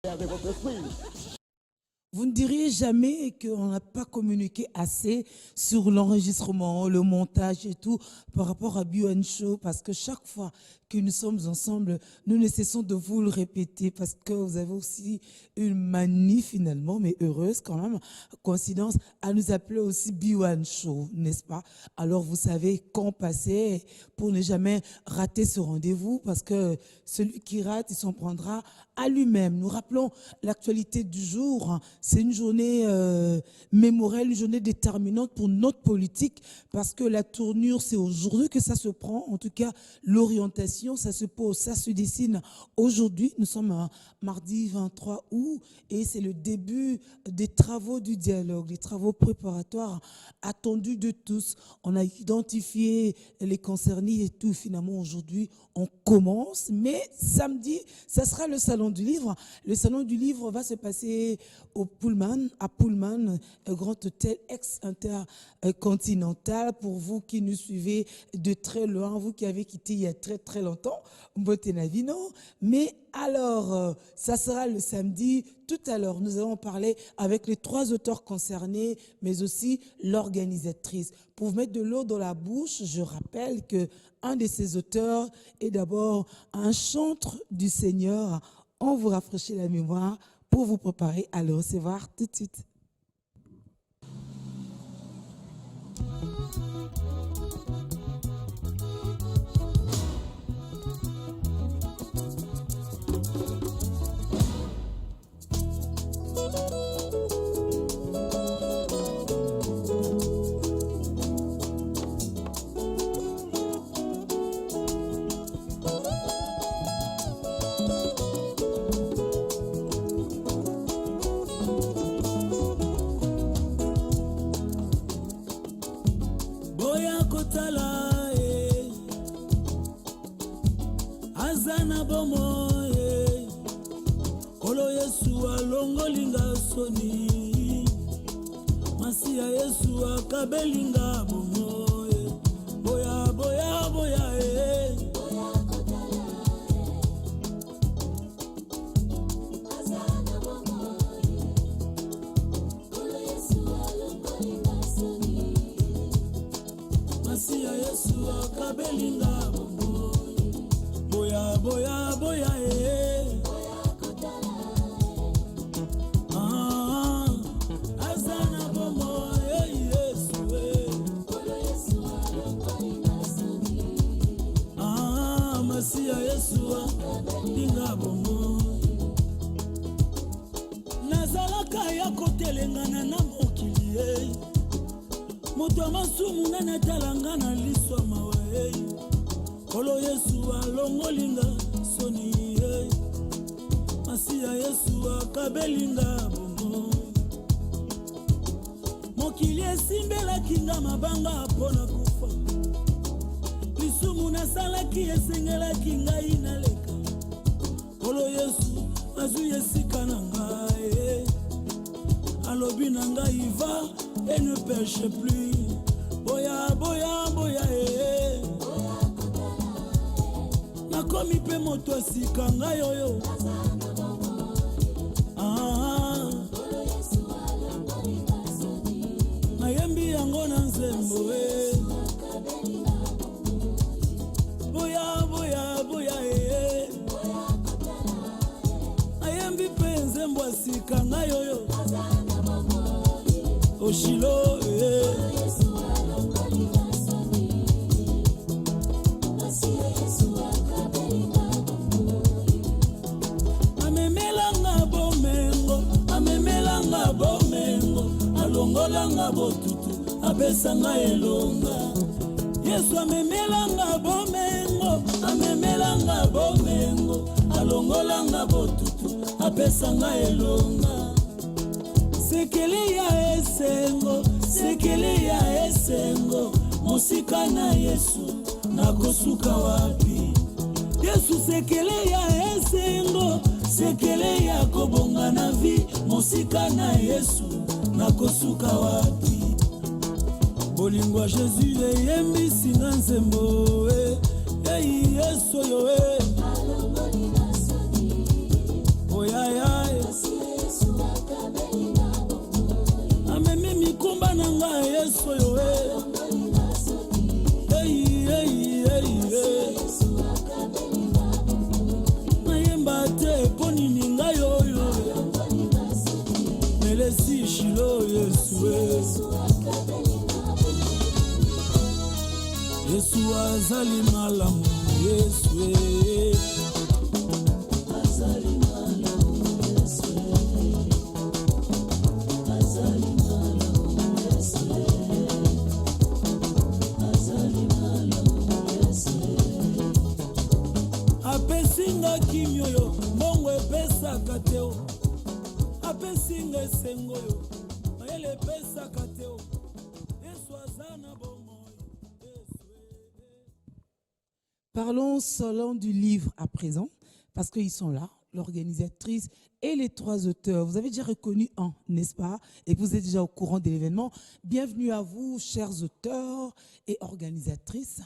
avec votre esprit. Vous ne diriez jamais qu'on n'a pas communiqué assez sur l'enregistrement, le montage et tout par rapport à Bio Show, parce que chaque fois que nous sommes ensemble, nous ne cessons de vous le répéter parce que vous avez aussi une manie finalement, mais heureuse quand même, coïncidence, à nous appeler aussi Bio Show, n'est-ce pas? Alors vous savez quand passer pour ne jamais rater ce rendez-vous, parce que celui qui rate, il s'en prendra à lui-même. Nous rappelons l'actualité du jour. C'est une journée mémorielle, une journée déterminante pour notre politique, parce que la tournure, c'est aujourd'hui que ça se prend. En tout cas, l'orientation, ça se pose, ça se dessine aujourd'hui. Nous sommes mardi 23 août et c'est le début des travaux du dialogue, des travaux préparatoires attendus de tous. On a identifié les concernés et tout. Finalement, aujourd'hui, on commence, mais samedi, ça sera le salon du livre. Le salon du livre va se passer au Pullman, à Pullman, un grand hôtel ex-intercontinental. Pour vous qui nous suivez de très loin, vous qui avez quitté il y a très très longtemps, Mbotenavino. Mais alors, ça sera le samedi. Tout à l'heure, nous allons parler avec les 3 auteurs concernés, mais aussi l'organisatrice. Pour vous mettre de l'eau dans la bouche, je rappelle que un de ces auteurs est d'abord un chantre du Seigneur. On vous rafraîchit la mémoire pour vous préparer à le recevoir tout de suite. Azana bomo Kolo Yesu alongolinga soni Masia Yesu akabelinga bomo Boya boya boya Azana bomo Kolo Yesu alongolinga soni Masia Yesu akabelinga bomo Boya boya boya Azana bomo Yesu Kolo Yesu alongolinga soni Masia Yesu alongolinga bomo Nazalaka ya kotelengana na mokili Moto masumu na talanga na liswa mawa Kolo Yesu alongolinga soni Masia Yesu akabelinga bongo Mokili esimbela kinga mabanga pona kufa Lisumu nasalaki esengela kinga inaleka Kolo Yesu azu yesika na ngai Alobi na ngai va et ne pêche plus Boya boya boya Nakomi pe moto asika ngai oyo Nayembi yango na nzembo Boya boya boya Nayembi pe nzembo asika ngai oyo Oshilo Alongolanga botutu apesanga elonga Yesu amemelanga bomengo amemelanga bomengo alongolanga botutu apesanga elonga Sekele ya esengo Mosika na Yesu nakosuka wapi Yesu sekele ya esengo Sekele ya kobonga na vi Mosika na Yesu nakosuka wapi Bolingwa Jésus eyembisi na nzembo Yesu yo alongolinga soni Oya ya Yesu azali malamu, Yesu azali malamu, Yesu azali malamu, Yesu azali malamu, Yesu apesinga kimio yo mbongo epesaka te o, apesinga esengo yo mayele epesaka te o, Yesu aza na bomoi. Parlons seulement du livre à présent, parce qu'ils sont là, l'organisatrice et les trois auteurs. Vous avez déjà reconnu un, n'est-ce pas? Et vous êtes déjà au courant de l'événement. Bienvenue à vous, chers auteurs et organisatrices.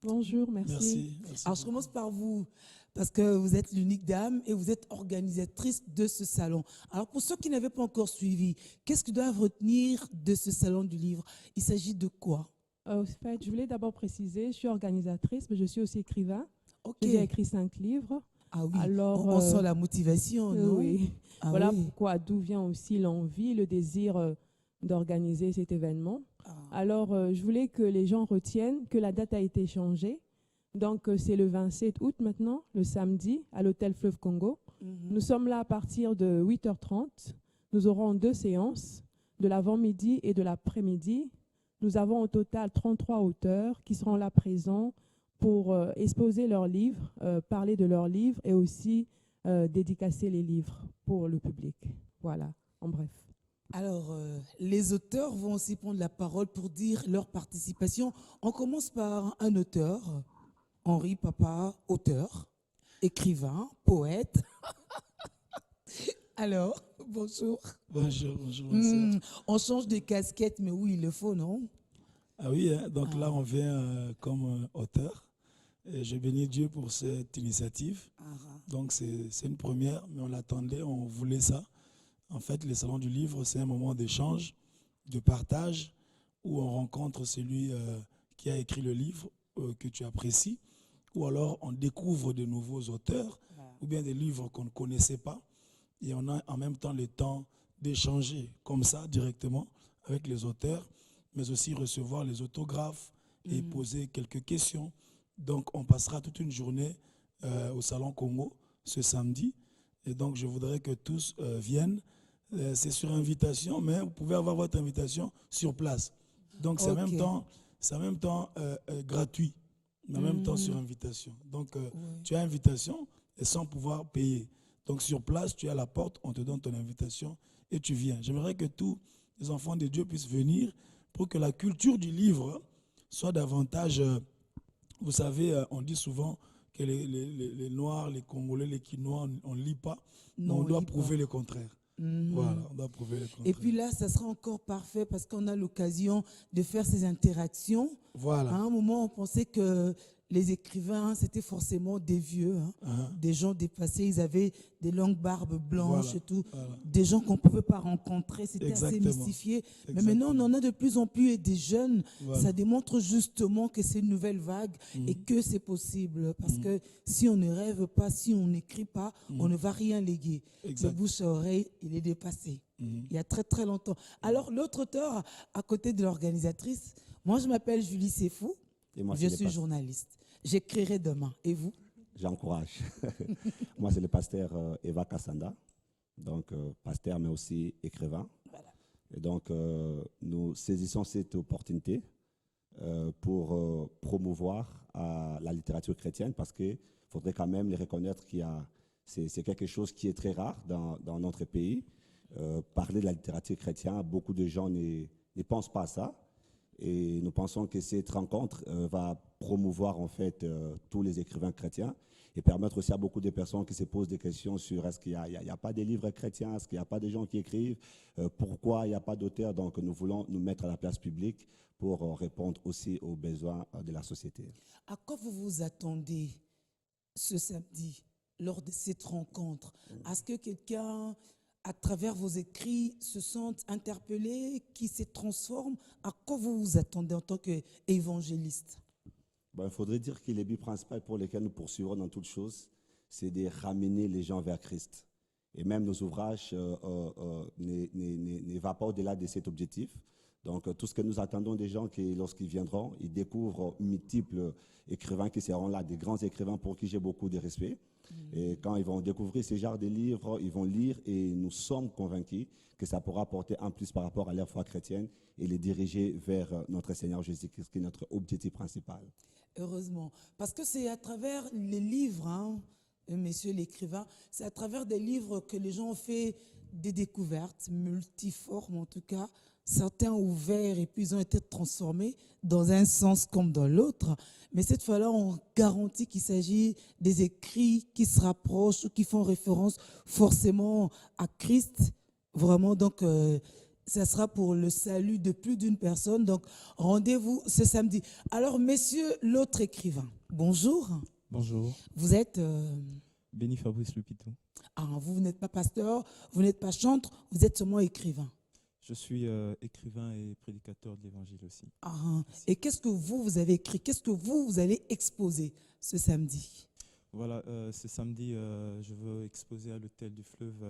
Bonjour, merci. Merci. Alors, je commence par vous, parce que vous êtes l'unique dame et vous êtes organisatrice de ce salon. Alors, pour ceux qui n'avaient pas encore suivi, qu'est-ce qu'ils doivent retenir de ce salon du livre? Il s'agit de quoi? En fait, je voulais d'abord préciser, je suis organisatrice, mais je suis aussi écrivain. Ok. J'ai écrit 5 livres. Ah oui, Alors, on sent la motivation, non? Oui. Ah Voilà oui. pourquoi, d'où vient aussi l'envie, le désir d'organiser cet événement. Ah. Alors, je voulais que les gens retiennent que la date a été changée. Donc, c'est le 27 août maintenant, le samedi, à l'hôtel Fleuve Congo. Nous sommes là à partir de 8h30. Nous aurons 2 séances, de l'avant-midi et de l'après-midi. Nous avons au total 33 auteurs qui seront là présents pour exposer leurs livres, parler de leurs livres et aussi dédicacer les livres pour le public. Voilà, en bref. Alors, les auteurs vont aussi prendre la parole pour dire leur participation. On commence par un auteur, Henri Papa, auteur, écrivain, poète. Alors, bonjour. Bonjour, bonsoir. On change de casquette, mais oui, il le faut, non? Ah oui, hein, donc là, on vient comme auteur. Et je bénis Dieu pour cette initiative. Donc, c'est une première, mais on l'attendait, on voulait ça. En fait, le Salon du Livre, c'est un moment d'échange, de partage, où on rencontre celui qui a écrit le livre que tu apprécies, ou alors on découvre de nouveaux auteurs, ou bien des livres qu'on ne connaissait pas. Et on a en même temps le temps d'échanger comme ça directement avec les auteurs, mais aussi recevoir les autographes et poser quelques questions. Donc on passera toute une journée au Salon Congo ce samedi. Et donc je voudrais que tous viennent. C'est sur invitation, mais vous pouvez avoir votre invitation sur place. Donc c'est en même temps gratuit, mais en même temps sur invitation. Donc tu as invitation et sans pouvoir payer. Donc sur place, tu es à la porte, on te donne ton invitation et tu viens. J'aimerais que tous les enfants de Dieu puissent venir pour que la culture du livre soit davantage... vous savez, on dit souvent que les Noirs, les Congolais, les Quinois, on ne lit pas, mais on doit prouver le contraire. Voilà, on doit prouver le contraire. Et puis là, ça sera encore parfait parce qu'on a l'occasion de faire ces interactions. Voilà. À un moment, on pensait que les écrivains, c'était forcément des vieux, des gens dépassés, ils avaient des longues barbes blanches et tout, des gens qu'on ne pouvait pas rencontrer, c'était assez mystifié. Mais maintenant, on en a de plus en plus et des jeunes, ça démontre justement que c'est une nouvelle vague et que c'est possible. Parce que si on ne rêve pas, si on n'écrit pas, on ne va rien léguer. Le bouche à oreille, il est dépassé. Il y a très très longtemps. Alors l'autre auteur, à côté de l'organisatrice, moi je m'appelle Julie Sefou. Je suis journaliste. J'écrirai demain. Et vous? J'encourage. Moi, c'est le pasteur Eva Kassanda, donc pasteur mais aussi écrivain. Voilà. Et donc, nous saisissons cette opportunité pour promouvoir la littérature chrétienne parce qu'il faudrait quand même les reconnaître qu'il y a, c'est quelque chose qui est très rare dans notre pays. Parler de la littérature chrétienne, beaucoup de gens ne pensent pas à ça. Et nous pensons que cette rencontre va promouvoir en fait tous les écrivains chrétiens et permettre aussi à beaucoup de personnes qui se posent des questions sur est-ce qu'il n'y a pas de livres chrétiens, est-ce qu'il n'y a pas de gens qui écrivent, pourquoi il n'y a pas d'auteurs. Donc nous voulons nous mettre à la place publique pour répondre aussi aux besoins de la société. À quoi vous vous attendez ce samedi lors de cette rencontre? Est-ce que quelqu'un, à travers vos écrits, se sente interpellé, qui se transforme? À quoi vous vous attendez en tant qu'évangéliste? Il faudrait dire que les buts principaux pour lesquels nous poursuivons dans toutes choses, c'est de ramener les gens vers Christ. Et même nos ouvrages ne vont pas au-delà de cet objectif. Donc, tout ce que nous attendons des gens, qui, lorsqu'ils viendront, ils découvrent multiples écrivains qui seront là, des grands écrivains pour qui j'ai beaucoup de respect. Et quand ils vont découvrir ce genre de livres, ils vont lire et nous sommes convaincus que ça pourra apporter un plus par rapport à leur foi chrétienne et les diriger vers notre Seigneur Jésus-Christ, qui est notre objectif principal. Heureusement. Parce que c'est à travers les livres, hein, messieurs l'écrivain, c'est à travers des livres que les gens ont fait des découvertes multiformes en tout cas. Certains ouverts et puis ils ont été transformés dans un sens comme dans l'autre. Mais cette fois-là, on garantit qu'il s'agit des écrits qui se rapprochent ou qui font référence forcément à Christ. Vraiment, donc, ça sera pour le salut de plus d'une personne. Donc, rendez-vous ce samedi. Alors, messieurs, l'autre écrivain, bonjour. Bonjour. Vous êtes... Béni Fabrice Lupitou. Ah, vous n'êtes pas pasteur, vous n'êtes pas chantre, vous êtes seulement écrivain. Je suis écrivain et prédicateur de l'évangile aussi. Ah, et qu'est-ce que vous avez écrit? Qu'est-ce que vous allez exposer ce samedi? Voilà, ce samedi, je veux exposer à l'Hôtel du Fleuve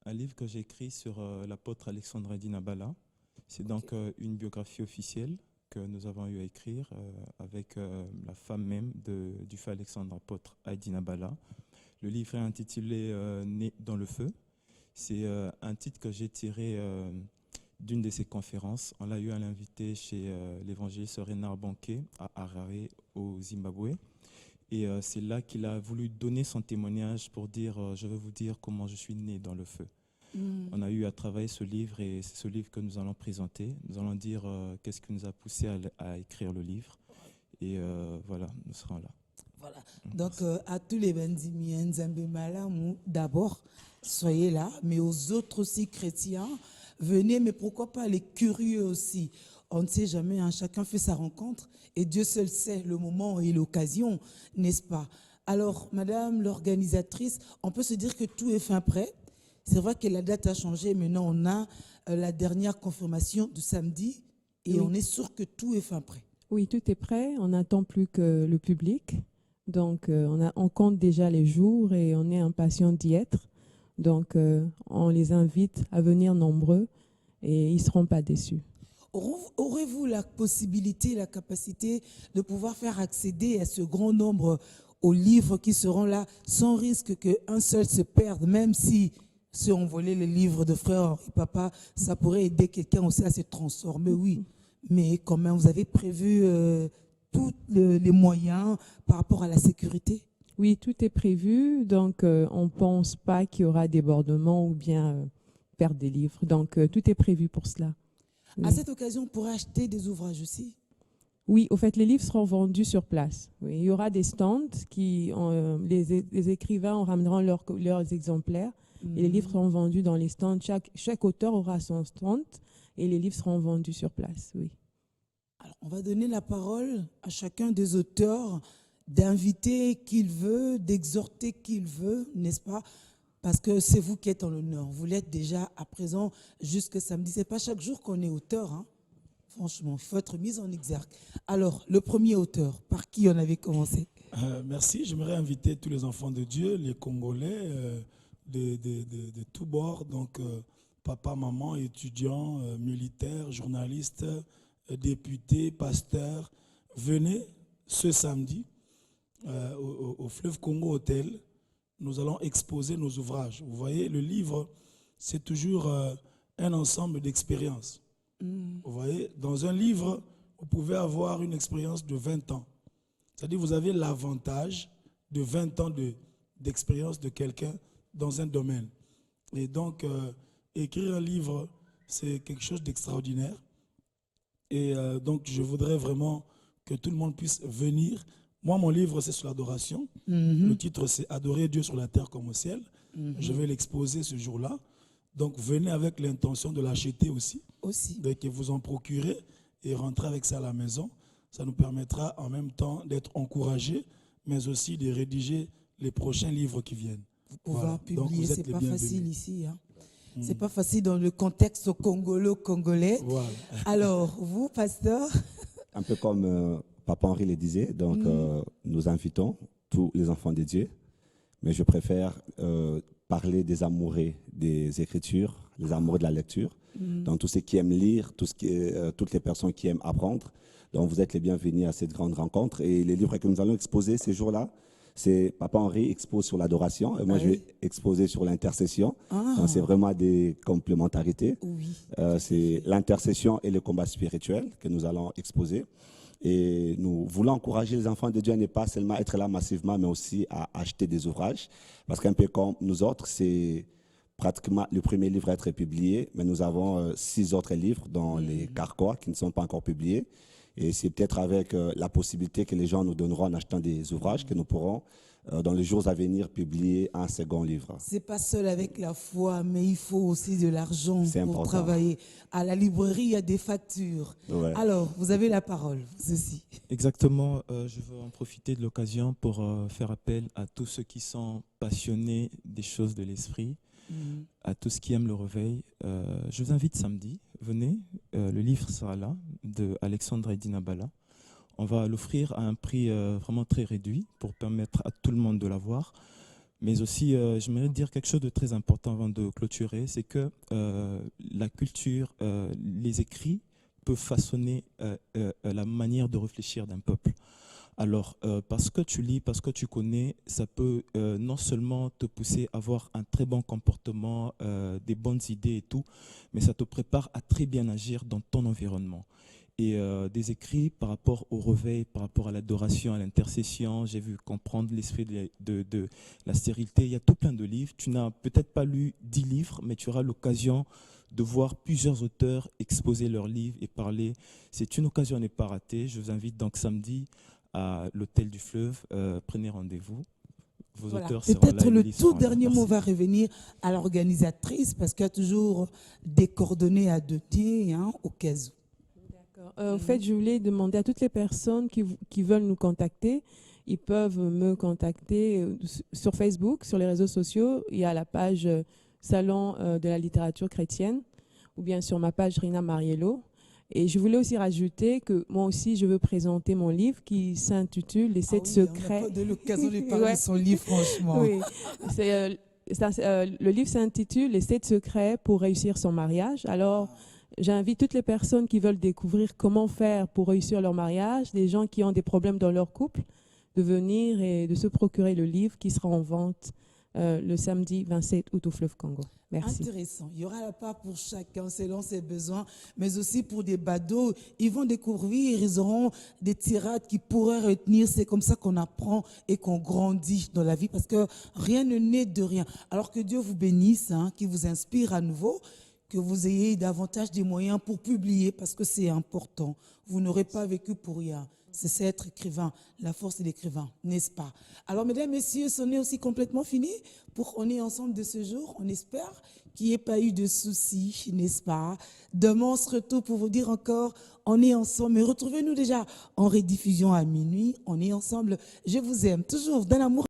un livre que j'ai écrit sur l'apôtre Alexandre Aïdi Nabala. C'est donc une biographie officielle que nous avons eu à écrire avec la femme même du fait Alexandre apôtre Aïdi Nabala. Le livre est intitulé Né dans le feu. C'est un titre que j'ai tiré d'une de ses conférences. On l'a eu à l'inviter chez l'évangéliste Renard Banquet à Harare, au Zimbabwe. Et c'est là qu'il a voulu donner son témoignage pour dire je veux vous dire comment je suis né dans le feu. On a eu à travailler ce livre et c'est ce livre que nous allons présenter. Nous allons dire qu'est-ce qui nous a poussé à écrire le livre. Et voilà, nous serons là. Voilà. Donc, à tous les Bendimiens, d'abord, soyez là, mais aux autres aussi chrétiens, venez, mais pourquoi pas les curieux aussi. On ne sait jamais, hein, chacun fait sa rencontre et Dieu seul sait le moment et l'occasion, n'est-ce pas? Alors, madame l'organisatrice, on peut se dire que tout est fin prêt. C'est vrai que la date a changé, maintenant on a la dernière confirmation du samedi et oui. On est sûr que tout est fin prêt. Oui, tout est prêt. On n'attend plus que le public. Donc, on compte déjà les jours et on est impatient d'y être. Donc, on les invite à venir nombreux et ils ne seront pas déçus. Aurez-vous la possibilité, la capacité de pouvoir faire accéder à ce grand nombre aux livres qui seront là sans risque qu'un seul se perde, même si on volait les livres de frère et papa, ça pourrait aider quelqu'un aussi à se transformer, oui. Mais quand même, vous avez prévu tous les moyens par rapport à la sécurité? Oui, tout est prévu. Donc, on ne pense pas qu'il y aura débordement ou bien perdre des livres. Donc, tout est prévu pour cela. Oui. À cette occasion, on pourrait acheter des ouvrages aussi? Oui, au fait, les livres seront vendus sur place. Oui, il y aura des stands qui, les écrivains ramèneront leurs exemplaires et les livres seront vendus dans les stands. Chaque auteur aura son stand et les livres seront vendus sur place, oui. Alors, on va donner la parole à chacun des auteurs d'inviter qui il veut, d'exhorter qui il veut, n'est-ce pas? Parce que c'est vous qui êtes en l'honneur. Vous l'êtes déjà à présent jusque samedi. Ce n'est pas chaque jour qu'on est auteur, hein. Franchement, il faut être mis en exergue. Alors, le premier auteur, par qui on avait commencé? Merci. J'aimerais inviter tous les enfants de Dieu, les Congolais, de tous bords. Donc, papa, maman, étudiants, militaires, journalistes, députés, pasteurs. Venez ce samedi au Fleuve Congo Hôtel. Nous allons exposer nos ouvrages. Vous voyez, le livre, c'est toujours un ensemble d'expériences. Vous voyez, dans un livre, vous pouvez avoir une expérience de 20 ans. C'est-à-dire vous avez l'avantage de 20 ans d'expérience de quelqu'un dans un domaine. Et donc, écrire un livre, c'est quelque chose d'extraordinaire. Et donc, je voudrais vraiment que tout le monde puisse venir. Moi, mon livre, c'est sur l'adoration. Le titre, c'est « Adorer Dieu sur la terre comme au ciel ». Je vais l'exposer ce jour-là. Donc, venez avec l'intention de l'acheter aussi. Donc, que vous en procurez et rentrez avec ça à la maison. Ça nous permettra en même temps d'être encouragés, mais aussi de rédiger les prochains livres qui viennent. Pouvoir publier, c'est pas facile ici. Hein. C'est pas facile dans le contexte congolo-congolais. Voilà. Alors, vous, pasteur? Un peu comme Papa Henri le disait, donc nous invitons tous les enfants de Dieu, mais je préfère parler des amoureux des Écritures, les amoureux de la lecture. Donc, tous ceux qui aiment lire, toutes les personnes qui aiment apprendre. Donc, vous êtes les bienvenus à cette grande rencontre. Et les livres que nous allons exposer ces jours-là, c'est Papa Henri expose sur l'adoration et moi, je vais exposer sur l'intercession. Donc, c'est vraiment des complémentarités. Oui. C'est l'intercession et le combat spirituel que nous allons exposer. Et nous voulons encourager les enfants de Dieu à ne pas seulement être là massivement, mais aussi à acheter des ouvrages. Parce qu'un peu comme nous autres, c'est pratiquement le premier livre à être publié, mais nous avons 6 autres livres dans les carquois qui ne sont pas encore publiés. Et c'est peut-être avec la possibilité que les gens nous donneront en achetant des ouvrages que nous pourrons, dans les jours à venir, publier un second livre. C'est pas seul avec la foi, mais il faut aussi de l'argent pour important. travailler. À la librairie, il y a des factures. Ouais. Alors, vous avez la parole, ceci. Exactement, je veux en profiter de l'occasion pour faire appel à tous ceux qui sont passionnés des choses de l'esprit, à tous qui aiment le réveil. Je vous invite samedi, venez, le livre sera là, de Alexandre Edina Bala. On va l'offrir à un prix vraiment très réduit pour permettre à tout le monde de l'avoir. Mais aussi, j'aimerais dire quelque chose de très important avant de clôturer, c'est que la culture, les écrits peuvent façonner la manière de réfléchir d'un peuple. Alors, parce que tu lis, parce que tu connais, ça peut non seulement te pousser à avoir un très bon comportement, des bonnes idées et tout, mais ça te prépare à très bien agir dans ton environnement. Et des écrits par rapport au réveil, par rapport à l'adoration, à l'intercession, j'ai vu comprendre l'esprit de la stérilité. Il y a tout plein de livres. Tu n'as peut-être pas lu 10 livres, mais tu auras l'occasion de voir plusieurs auteurs exposer leurs livres et parler. C'est une occasion à ne pas rater. Je vous invite donc samedi à l'Hôtel du Fleuve. Prenez rendez-vous. Vos auteurs seront là. Peut-être le tout dernier mot Merci. va revenir à l'organisatrice, parce qu'il y a toujours des coordonnées à donner, au cas où. En fait, je voulais demander à toutes les personnes qui veulent nous contacter, ils peuvent me contacter sur Facebook, sur les réseaux sociaux. Il y a la page Salon de la littérature chrétienne, ou bien sur ma page Rina Mariello. Et je voulais aussi rajouter que moi aussi, je veux présenter mon livre qui s'intitule Les 7 secrets. On n'a pas de l'occasion de parler de son livre, franchement. Oui, le livre s'intitule Les 7 secrets pour réussir son mariage. Alors, j'invite toutes les personnes qui veulent découvrir comment faire pour réussir leur mariage, des gens qui ont des problèmes dans leur couple, de venir et de se procurer le livre qui sera en vente le samedi 27 août au Fleuve Congo. Merci. Intéressant. Il y aura la part pour chacun selon ses besoins, mais aussi pour des badauds. Ils vont découvrir, ils auront des tirades qui pourraient retenir. C'est comme ça qu'on apprend et qu'on grandit dans la vie, parce que rien ne naît de rien. Alors que Dieu vous bénisse, qui vous inspire à nouveau, que vous ayez davantage des moyens pour publier, parce que c'est important. Vous n'aurez pas vécu pour rien. C'est être écrivain, la force de l'écrivain, n'est-ce pas? Alors, mesdames, messieurs, c'en est aussi complètement fini. On est ensemble de ce jour. On espère qu'il n'y ait pas eu de soucis, n'est-ce pas? Demain, on se retrouve pour vous dire encore, on est ensemble. Mais retrouvez-nous déjà en rediffusion à minuit. On est ensemble. Je vous aime toujours dans l'amour.